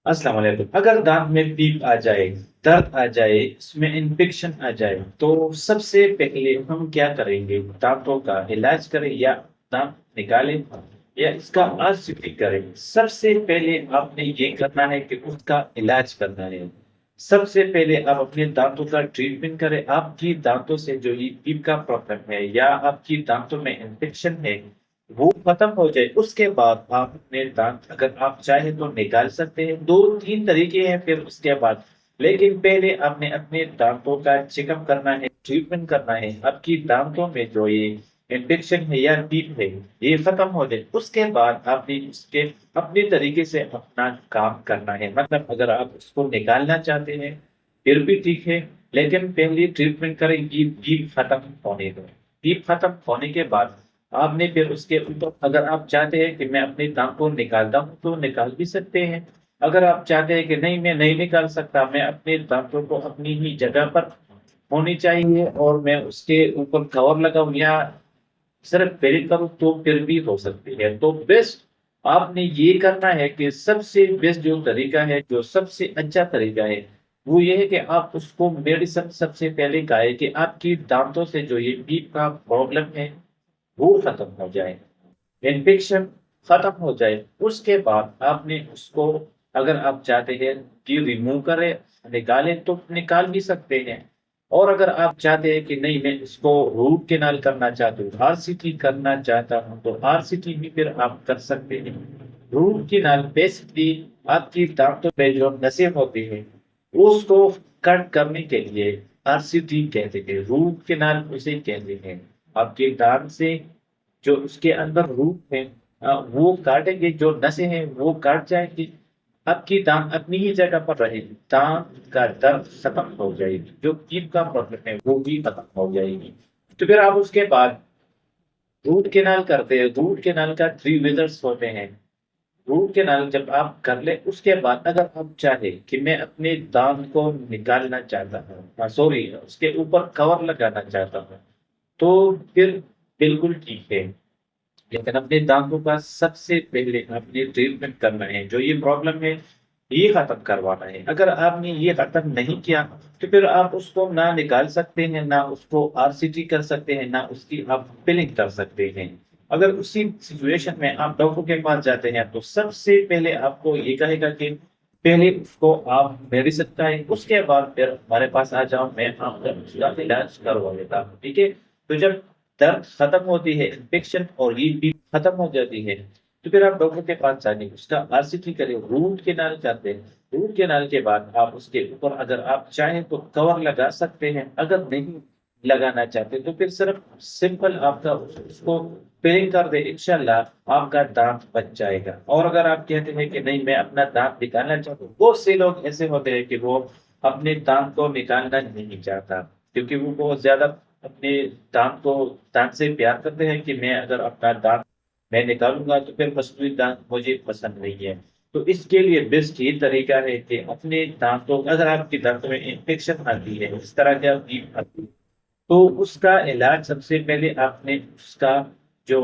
अस्सलाम वालेकुम। अगर दांत में पीप आ जाए, दर्द आ जाए, उसमें इन्फेक्शन आ जाए, तो सबसे पहले हम क्या करेंगे? दांतों का इलाज करें या दांत निकालें या इसका आरसीटी करें? सबसे पहले आपने ये करना है कि उसका इलाज करना है। सबसे पहले आप अपने दांतों का ट्रीटमेंट करें। आपकी दांतों से जो ये पीप का प्रॉब्लम है या आपकी दांतों में इन्फेक्शन है, वो खत्म हो जाए, उसके बाद आप अपने दांत अगर आप चाहें तो निकाल सकते हैं। 2-3 तरीके हैं फिर उसके बाद। लेकिन पहले आपने अपने दांतों का चेकअप करना है, ट्रीटमेंट करना है। आपकी दांतों में जो ये इन्फेक्शन है या टीथ है, ये खत्म हो जाए। उसके बाद आपने उसके अपने तरीके से अपना काम करना है। मतलब अगर आप उसको निकालना चाहते हैं, फिर भी ठीक है, लेकिन पहले ट्रीटमेंट करें कि टीथ खत्म होने दो। टीथ खत्म होने के बाद आपने फिर उसके ऊपर अगर आप चाहते हैं कि मैं अपने दांत को निकालता हूँ तो निकाल भी सकते हैं। अगर आप चाहते हैं कि नहीं मैं नहीं निकाल सकता, मैं अपने दांतों को अपनी ही जगह पर होनी चाहिए और मैं उसके ऊपर कवर लगाऊं या सिर्फ फिलिंग करूं, तो फिर भी हो सकती है। तो बेस्ट आपने ये करना है कि सबसे बेस्ट जो तरीका है, जो सबसे अच्छा तरीका है, वो ये है कि आप उसको मेडिसिन सबसे पहले का है कि आपकी दांतों से जो ये पीप का प्रॉब्लम है वो खत्म हो जाए, इन्फेक्शन खत्म हो जाए। उसके बाद आपने उसको अगर आप चाहते हैं कि रिमूव करें, निकालें तो निकाल भी सकते हैं। और अगर आप चाहते हैं कि नहीं मैं इसको रूट केनाल करना चाहते हो, आरसीटी करना चाहता हूं, तो आरसीटी भी फिर आप कर सकते हैं। रूट केनाल बेसिकली आपकी दांतों में जो नसें होती हैं उसको कट करने के लिए आरसीटी कहते हैं, रूट केनाल उसे कहते हैं। आपके दांत से जो उसके अंदर रूट है, वो काटेंगे, जो नसें हैं वो काट जाएंगी, आपकी दांत अपनी ही जगह पर रहेगी, दांत का दर्द खत्म हो जाएगी, जो कीट का प्रॉब्लम है वो भी खत्म हो जाएगी। तो फिर आप उसके बाद रूट केनाल करते हैं। रूट केनाल का 3 मेथड्स होते हैं। रूट केनाल जब आप कर ले, उसके बाद अगर आप चाहे कि मैं अपने दांत को निकालना चाहता हूँ, सॉरी उसके ऊपर कवर लगाना चाहता हूँ, तो फिर बिल्कुल ठीक है। लेकिन अपने दांतों का सबसे पहले आपने ट्रीटमेंट करना है। जो ये प्रॉब्लम है ये खत्म करवाना है। अगर आपने ये खत्म नहीं किया तो फिर आप उसको ना निकाल सकते हैं, ना उसको आरसीटी कर सकते हैं, ना उसकी आप फिलिंग कर सकते हैं। अगर उसी सिचुएशन में आप डॉक्टर के पास जाते हैं तो सबसे पहले आपको ये कहेगा कि पहले उसको आप मेडिसिन खाएं, उसके बाद फिर हमारे पास आ जाओ, मैं आपका उसका इलाज करवा देता हूँ। ठीक है? तो जब दर्द खत्म होती है, इन्फेक्शन और ये भी खत्म हो जाती है, तो फिर आप डॉक्टर के पास जाने उसका आरसीटी करें, रूट केनाल करते हैं। रूट केनाल के बाद आप उसके ऊपर अगर आप चाहें तो कवर लगा सकते हैं, अगर नहीं लगाना चाहते तो फिर सिर्फ सिंपल आपका उसको फिलिंग कर दे, इंशाल्लाह आपका दांत बच जाएगा। और अगर आप कहते हैं कि नहीं मैं अपना दांत निकालना चाहता हूँ, बहुत से लोग ऐसे होते हैं कि वो अपने दांत को निकालना नहीं चाहता, क्योंकि वो बहुत ज्यादा अपने दांत को दांत से प्यार करते हैं कि मैं अगर अपना दांत मैं निकालूंगा तो फिर मसूरी दांत मुझे पसंद नहीं है। तो इसके लिए बेस्ट ये तरीका है कि अपने दांतों, अगर आपके दांतों में इन्फेक्शन आती है, इस तरह की बीफ आती है, तो उसका इलाज सबसे पहले आपने उसका जो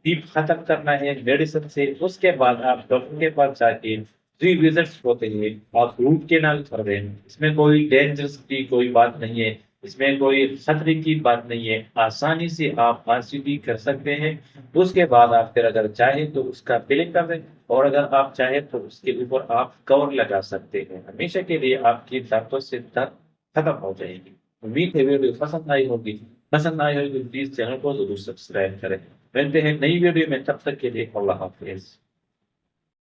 बीफ खत्म करना है मेडिसिन से। उसके बाद आप डॉक्टर के पास जाके 3 विजिट्स होते हैं, आप रूट केनाल कर रहे हैं, इसमें कोई डेंजरस की कोई बात नहीं है, इसमें कोई खतरे की बात नहीं है, आसानी से आप आरसीटी कर सकते हैं। उसके बाद आप फिर अगर चाहें तो उसका फिलिंग कर दें, और अगर आप चाहें तो उसके ऊपर आप कवर लगा सकते हैं। हमेशा के लिए आपकी दांतों से दर्द खत्म हो जाएगी। उम्मीद है वीडियो पसंद आई होगी। पसंद आई होगी तो प्लीज चैनल को जरूर सब्सक्राइब करें। मिलते हैं नई वीडियो में, तब तक के लिए अल्लाह हाफिज।